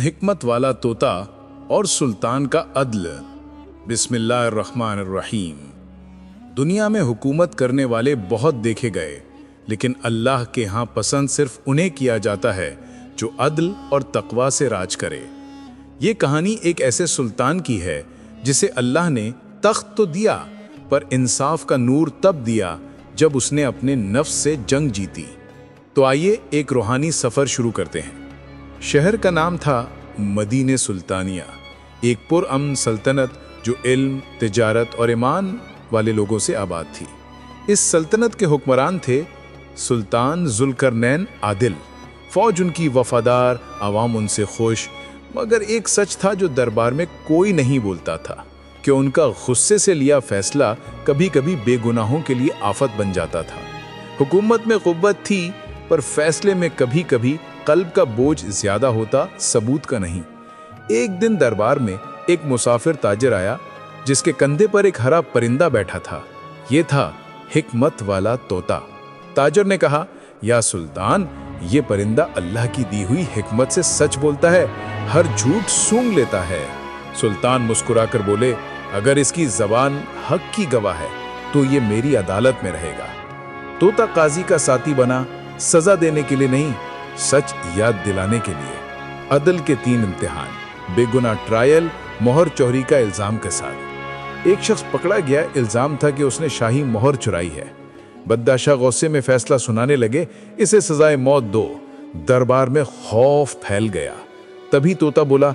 हिकमत वाला तोता और सुल्तान का अदल। बिस्मिल्लाहिर्रहमानिर्रहीम। दुनिया में हुकूमत करने वाले बहुत देखे गए, लेकिन अल्लाह के यहाँ पसंद सिर्फ उन्हें किया जाता है जो अदल और तकवा से राज करे। ये कहानी एक ऐसे सुल्तान की है जिसे अल्लाह ने तख्त तो दिया, पर इंसाफ का नूर तब दिया जब उसने अपने नफ्स से जंग जीती। तो आइए एक रूहानी सफ़र शुरू करते हैं। शहर का नाम था मदीने सुल्तानिया, एक पुरअमन सल्तनत जो इल्म, तिजारत और ईमान वाले लोगों से आबाद थी। इस सल्तनत के हुक्मरान थे सुल्तान जुल्करनैन आदिल। फौज उनकी वफादार, आवाम उनसे खुश, मगर एक सच था जो दरबार में कोई नहीं बोलता था कि उनका गुस्से से लिया फैसला कभी कभी बेगुनाहों के लिए आफत बन जाता था। हुकूमत में कुव्वत थी, पर फैसले में कभी कभी कल्ब का बोझ ज्यादा होता, सबूत का नहीं। एक दिन दरबार में एक मुसाफिर ताजिर आया जिसके कंधे पर एक हरा परिंदा बैठा था। ये था हिकमत वाला तोता। ताजिर ने कहा, या सुल्तान, ये परिंदा अल्लाह की दी हुई हिकमत से सच बोलता है, हर झूठ सूंघ लेता है। सुल्तान मुस्कुराकर बोले, अगर इसकी जबान हक की गवाह है तो ये मेरी अदालत में रहेगा। तोता काजी का साथी बना, सजा देने के लिए नहीं, सच याद दिलाने के लिए। अदल के 3 इम्तिहान, बेगुनाह ट्रायल, मोहर चोरी का इल्जाम के साथ। एक शख्स पकड़ा गया, इल्जाम था कि उसने शाही मोहर चुराई है। बदमाश गुस्से में फैसला सुनाने लगे, इसे सजाए मौत दो। दरबार में खौफ फैल गया। तभी तोता बोला,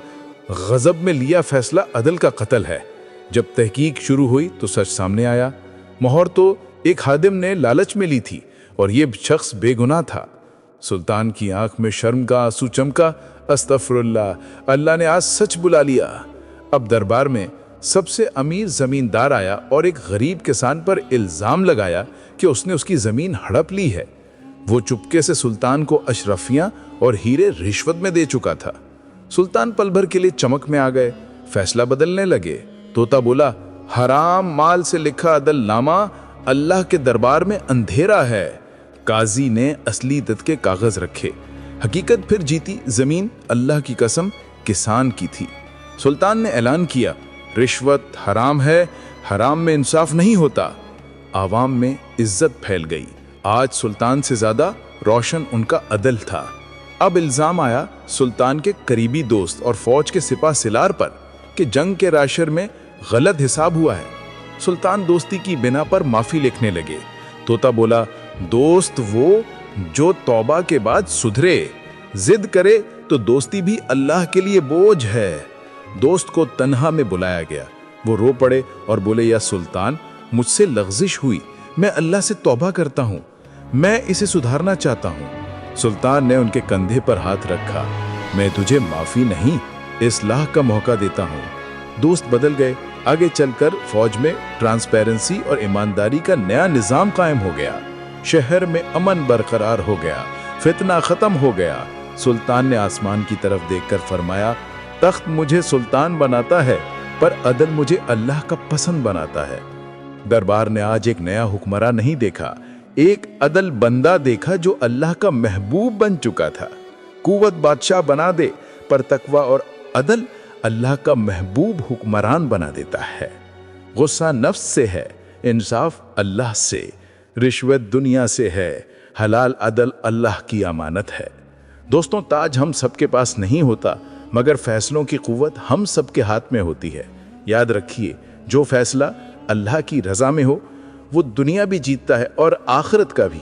गजब में लिया फैसला अदल का कत्ल है। जब तहकीक शुरू हुई तो सच सामने आया। मोहर तो एक खादिम ने लालच में ली थी और ये शख्स बेगुनाह था। सुल्तान की आंख में शर्म का आंसू चमका। अस्तगफिरुल्लाह, अल्लाह ने आज सच बुला लिया। अब दरबार में सबसे अमीर जमींदार आया और एक गरीब किसान पर इल्जाम लगाया कि उसने उसकी जमीन हड़प ली है। वो चुपके से सुल्तान को अशरफियां और हीरे रिश्वत में दे चुका था। सुल्तान पल भर के लिए चमक में आ गए, फैसला बदलने लगे। तोता बोला, हराम माल से लिखा अदलनामा अल्लाह के दरबार में अंधेरा है। काजी ने असलियत के कागज रखे। हकीकत फिर जीती। जमीन अल्लाह की कसम किसान की थी। सुल्तान ने ऐलान किया, रिश्वत हराम है, हराम में इंसाफ नहीं होता। आवाम में इज्जत फैल गई। आज सुल्तान से ज्यादा रोशन उनका अदल था। अब इल्जाम आया सुल्तान के करीबी दोस्त और फौज के सिपा सिलार पर कि जंग के राशर में गलत हिसाब हुआ है। सुल्तान दोस्ती की बिना पर माफी लिखने लगे। तोता बोला, दोस्त वो जो तौबा के बाद सुधरे, जिद करे तो दोस्ती भी अल्लाह के लिए बोझ है। दोस्त को तन्हा में बुलाया गया। वो रो पड़े और बोले, या सुल्तान, मुझसे लग़ज़िश हुई, मैं अल्लाह से तौबा करता हूँ, मैं इसे सुधारना चाहता हूँ। सुल्तान ने उनके कंधे पर हाथ रखा, मैं तुझे माफी नहीं, इस्लाह का मौका देता हूँ। दोस्त बदल गए। आगे चलकर फौज में ट्रांसपेरेंसी और ईमानदारी का नया निजाम कायम हो गया। शहर में अमन बरकरार हो गया, फितना खत्म हो गया। सुल्तान ने आसमान की तरफ देखकर फरमाया, तख्त मुझे सुल्तान बनाता है, पर अदल मुझे अल्लाह का पसंद बनाता है। दरबार ने आज एक नया हुक्मरान नहीं देखा, एक अदल बंदा देखा जो अल्लाह का महबूब बन चुका था। कुव्वत बादशाह बना दे, पर तकवा और अदल अल्लाह का महबूब हुक्मरान बना देता है। गुस्सा नफ्स से है, इंसाफ अल्लाह से, रिश्वत दुनिया से है, हलाल अदल अल्लाह की अमानत है। दोस्तों, ताज हम सबके पास नहीं होता, मगर फैसलों की कुव्वत हम सबके हाथ में होती है। याद रखिए, जो फैसला अल्लाह की रजा में हो वो दुनिया भी जीतता है और आखिरत का भी।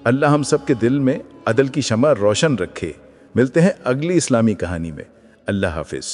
अल्लाह हम सबके दिल में अदल की शमा रोशन रखे। मिलते हैं अगली इस्लामी कहानी में। अल्लाह हाफिज।